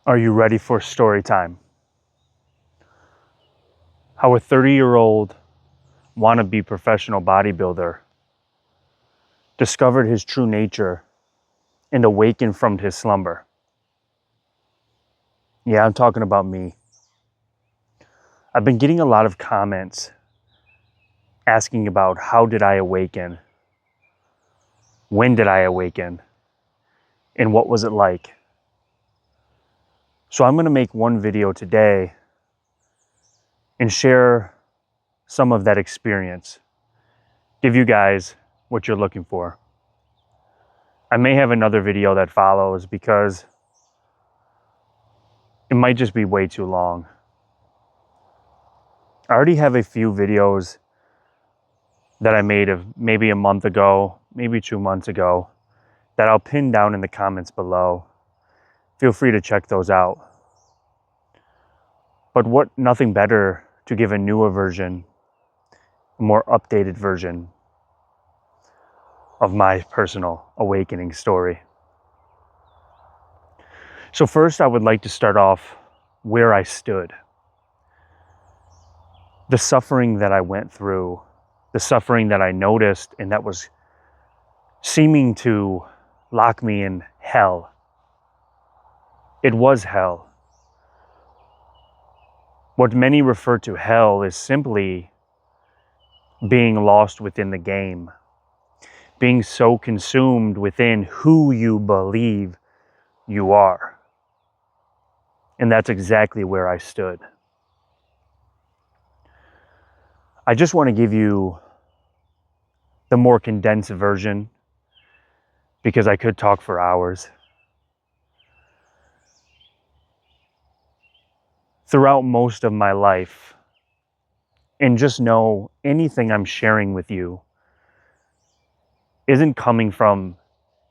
Are you ready for story time? How a 30-year-old wannabe professional bodybuilder discovered his true nature and awakened from his slumber. Yeah, I'm talking about me. I've been getting a lot of comments asking about how did I awaken? When did I awaken? And what was it like? So I'm going to make one video today and share some of that experience. Give you guys what you're looking for. I may have another video that follows because it might just be way too long. I already have a few videos that I made of maybe a month ago, maybe 2 months ago, that I'll pin down in the comments below. Feel free to check those out. But nothing better to give a newer version, a more updated version of my personal awakening story. So first, I would like to start off where I stood. The suffering that I went through, the suffering that I noticed, and that was seeming to lock me in hell. It was hell. What many refer to hell is simply being lost within the game, being so consumed within who you believe you are. And that's exactly where I stood. I just want to give you the more condensed version because I could talk for hours. Throughout most of my life, and just know anything I'm sharing with you isn't coming from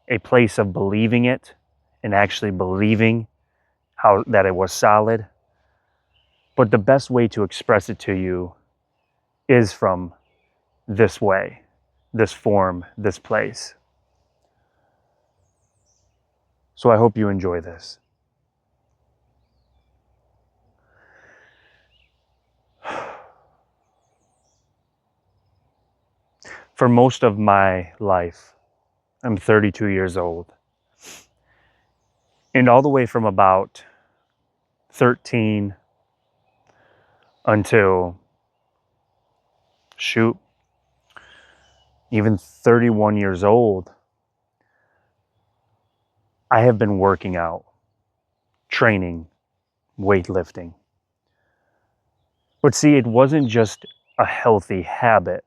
a place of believing it and actually believing that it was solid. But the best way to express it to you is from this way, this form, this place. So I hope you enjoy this. For most of my life, I'm 32 years old. And all the way from about 13 until, even 31 years old, I have been working out, training, weightlifting. But see, it wasn't just a healthy habit,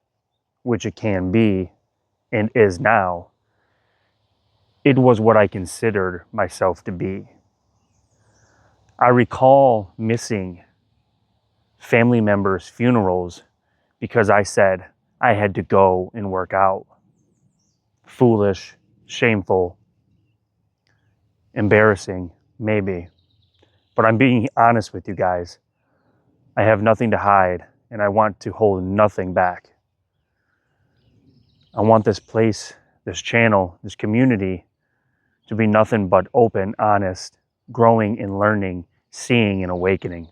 which it can be and is now. It was what I considered myself to be. I recall missing family members' funerals because I said I had to go and work out. Foolish, shameful, embarrassing, maybe. But I'm being honest with you guys. I have nothing to hide, and I want to hold nothing back. I want this place, this channel, this community to be nothing but open, honest, growing and learning, seeing and awakening.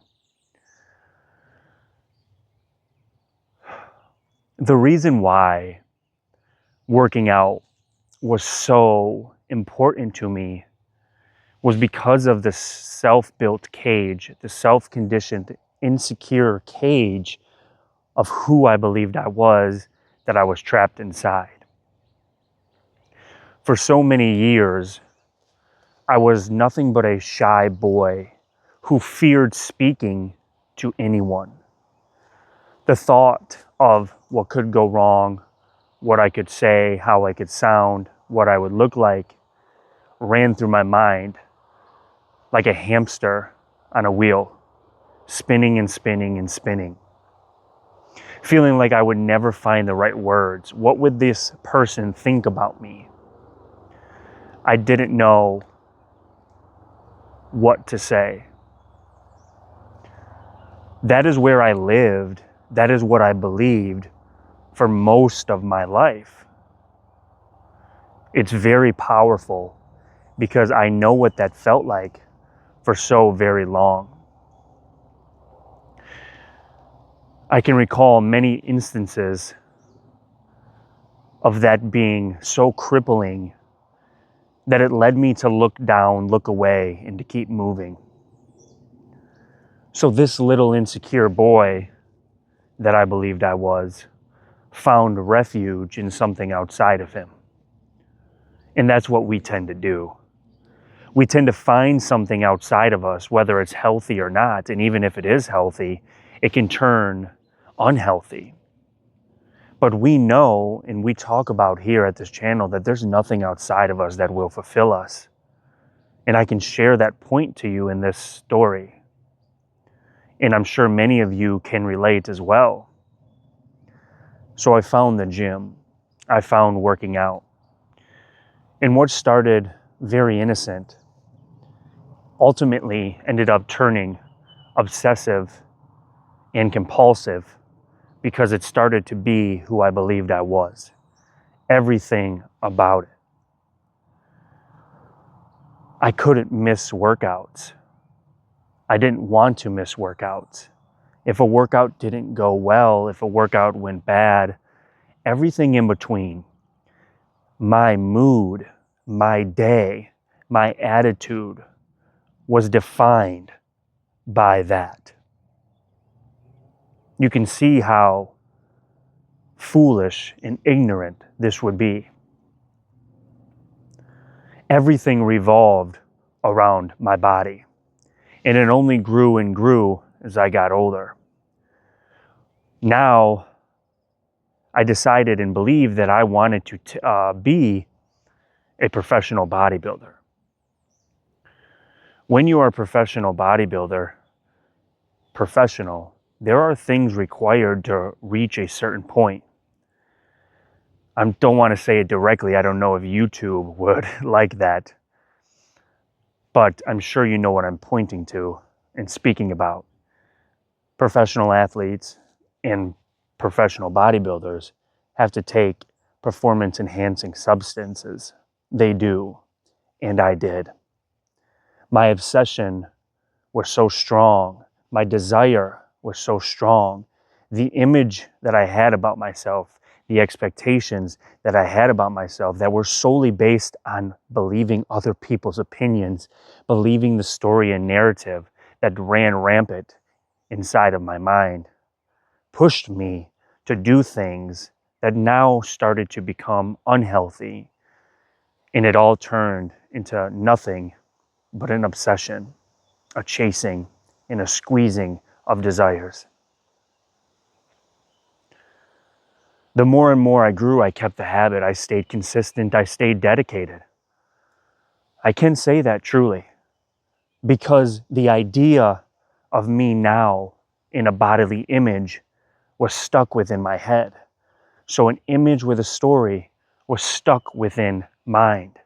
The reason why working out was so important to me was because of the self-built cage, the self-conditioned, insecure cage of who I believed I was, that I was trapped inside. For so many years, I was nothing but a shy boy who feared speaking to anyone. The thought of what could go wrong, what I could say, how I could sound, what I would look like, ran through my mind like a hamster on a wheel, spinning and spinning and spinning. Feeling like I would never find the right words. What would this person think about me? I didn't know what to say. That is where I lived. That is what I believed for most of my life. It's very powerful because I know what that felt like for so very long. I can recall many instances of that being so crippling that it led me to look down, look away, and to keep moving. So this little insecure boy that I believed I was found refuge in something outside of him. And that's what we tend to do. We tend to find something outside of us, whether it's healthy or not. And even if it is healthy, it can turn unhealthy. But we know, and we talk about here at this channel, that there's nothing outside of us that will fulfill us. And I can share that point to you in this story. And I'm sure many of you can relate as well. So I found the gym. I found working out. And what started very innocent ultimately ended up turning obsessive and compulsive because it started to be who I believed I was. Everything about it. I couldn't miss workouts. I didn't want to miss workouts. If a workout didn't go well, if a workout went bad, everything in between, my mood, my day, my attitude was defined by that. You can see how foolish and ignorant this would be. Everything revolved around my body, and it only grew and grew as I got older. Now, I decided and believed that I wanted to be a professional bodybuilder. When you are a professional bodybuilder, there are things required to reach a certain point. I don't want to say it directly. I don't know if YouTube would like that. But I'm sure you know what I'm pointing to and speaking about. Professional athletes and professional bodybuilders have to take performance-enhancing substances. They do, and I did. My obsession was so strong. My desire was so strong. The image that I had about myself, the expectations that I had about myself that were solely based on believing other people's opinions, believing the story and narrative that ran rampant inside of my mind, pushed me to do things that now started to become unhealthy. And it all turned into nothing but an obsession, a chasing, and a squeezing of desires. The more and more I grew, I kept the habit. I stayed consistent. I stayed dedicated. I can say that truly, because the idea of me now in a bodily image was stuck within my head. So an image with a story was stuck within mind,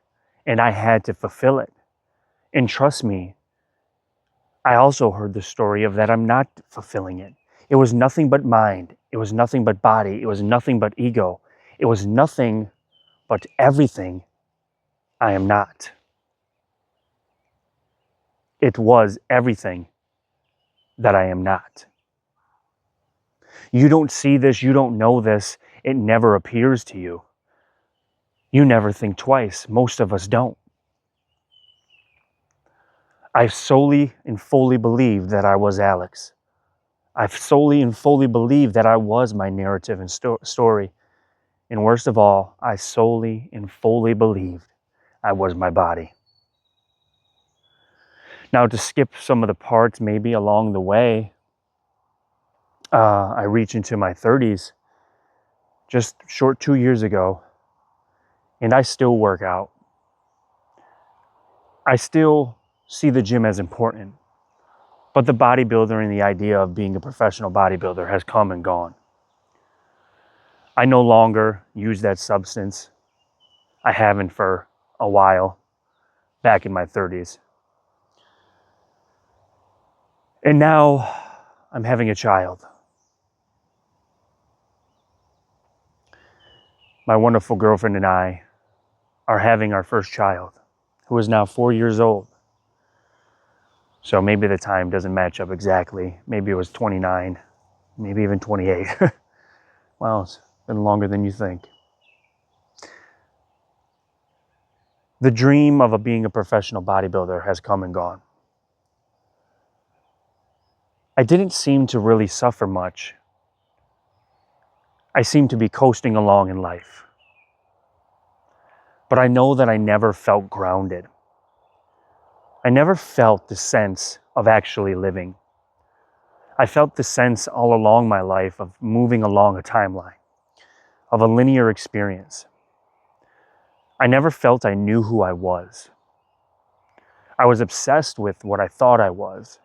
and I had to fulfill it. And trust me, I also heard the story of that I'm not fulfilling it. It was nothing but mind. It was nothing but body. It was nothing but ego. It was nothing but everything I am not. It was everything that I am not. You don't see this. You don't know this. It never appears to you. You never think twice. Most of us don't. I solely and fully believed that I was Alex. I solely and fully believed that I was my narrative and story. And worst of all, I solely and fully believed I was my body. Now, to skip some of the parts maybe along the way, I reach into my 30s, just short 2 years ago, and I still work out. I still see the gym as important, but the bodybuilder and the idea of being a professional bodybuilder has come and gone. I no longer use that substance. I haven't for a while, back in my 30s. And now I'm having a child. My wonderful girlfriend and I are having our first child, who is now 4 years old. So maybe the time doesn't match up exactly. Maybe it was 29, maybe even 28. Wow, it's been longer than you think. The dream of being a professional bodybuilder has come and gone. I didn't seem to really suffer much. I seemed to be coasting along in life. But I know that I never felt grounded. I never felt the sense of actually living. I felt the sense all along my life of moving along a timeline, of a linear experience. I never felt I knew who I was. I was obsessed with what I thought I was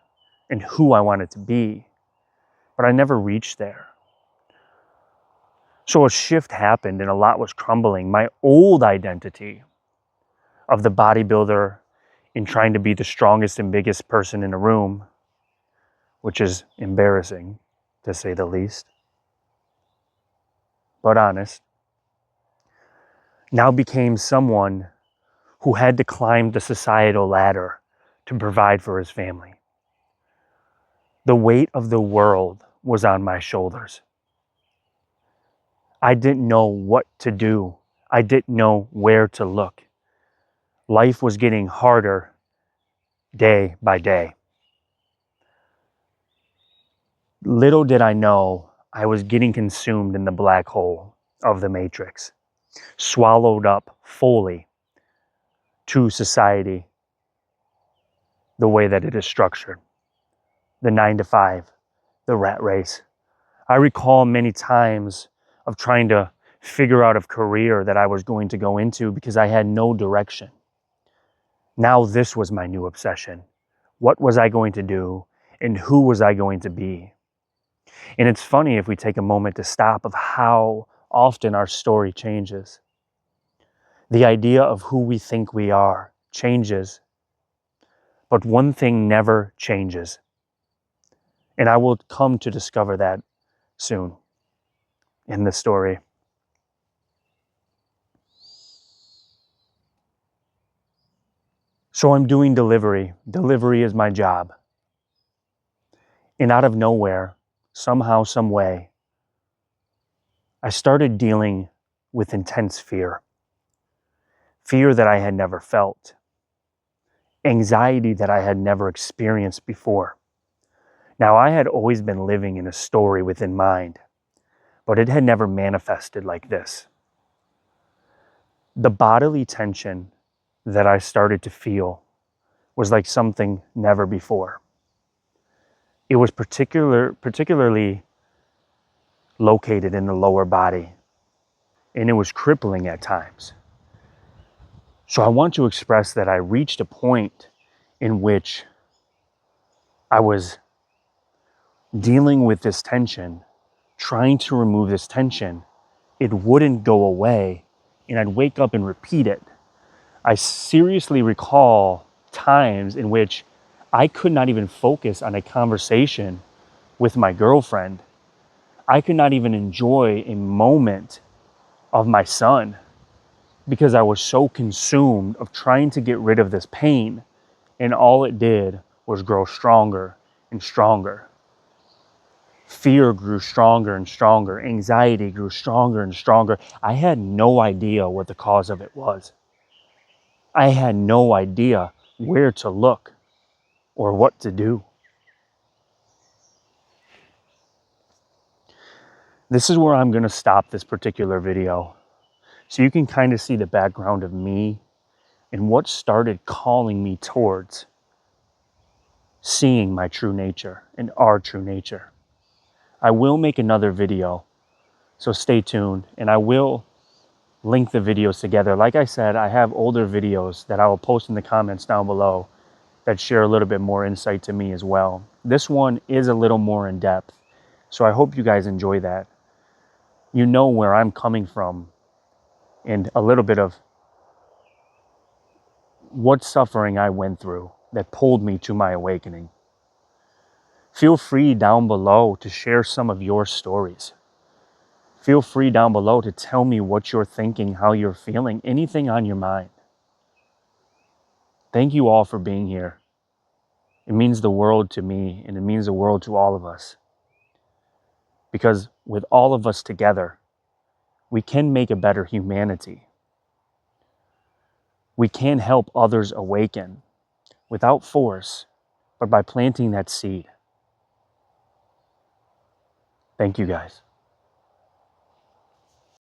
and who I wanted to be, but I never reached there. So a shift happened and a lot was crumbling. My old identity of the bodybuilder in trying to be the strongest and biggest person in a room, which is embarrassing to say the least, but honest, now became someone who had to climb the societal ladder to provide for his family. The weight of the world was on my shoulders. I didn't know what to do. I didn't know where to look. Life was getting harder day by day. Little did I know I was getting consumed in the black hole of the matrix, swallowed up fully to society the way that it is structured, the 9 to 5, the rat race. I recall many times of trying to figure out a career that I was going to go into because I had no direction. Now this was my new obsession. What was I going to do and who was I going to be? And it's funny if we take a moment to stop of how often our story changes. The idea of who we think we are changes, but one thing never changes. And I will come to discover that soon in the story. So I'm doing delivery. Delivery is my job. And out of nowhere, somehow, some way, I started dealing with intense fear. Fear that I had never felt. Anxiety that I had never experienced before. Now, I had always been living in a story within mind, but it had never manifested like this. The bodily tension that I started to feel was like something never before. It was particularly located in the lower body, and it was crippling at times. So I want to express that I reached a point in which I was dealing with this tension, trying to remove this tension. It wouldn't go away, and I'd wake up and repeat it. I seriously recall times in which I could not even focus on a conversation with my girlfriend. I could not even enjoy a moment of my son because I was so consumed of trying to get rid of this pain, and all it did was grow stronger and stronger. Fear grew stronger and stronger. Anxiety grew stronger and stronger. I had no idea what the cause of it was. I had no idea where to look or what to do. This is where I'm going to stop this particular video so you can kind of see the background of me and what started calling me towards seeing my true nature and our true nature. I will make another video, so stay tuned, and I will link the videos together. Like I said, I have older videos that I will post in the comments down below that share a little bit more insight to me as well. This one is a little more in depth, so I hope you guys enjoy that. You know where I'm coming from and a little bit of what suffering I went through that pulled me to my awakening. Feel free down below to share some of your stories. Feel free down below to tell me what you're thinking, how you're feeling, anything on your mind. Thank you all for being here. It means the world to me, and it means the world to all of us. Because with all of us together, we can make a better humanity. We can help others awaken without force, but by planting that seed. Thank you guys.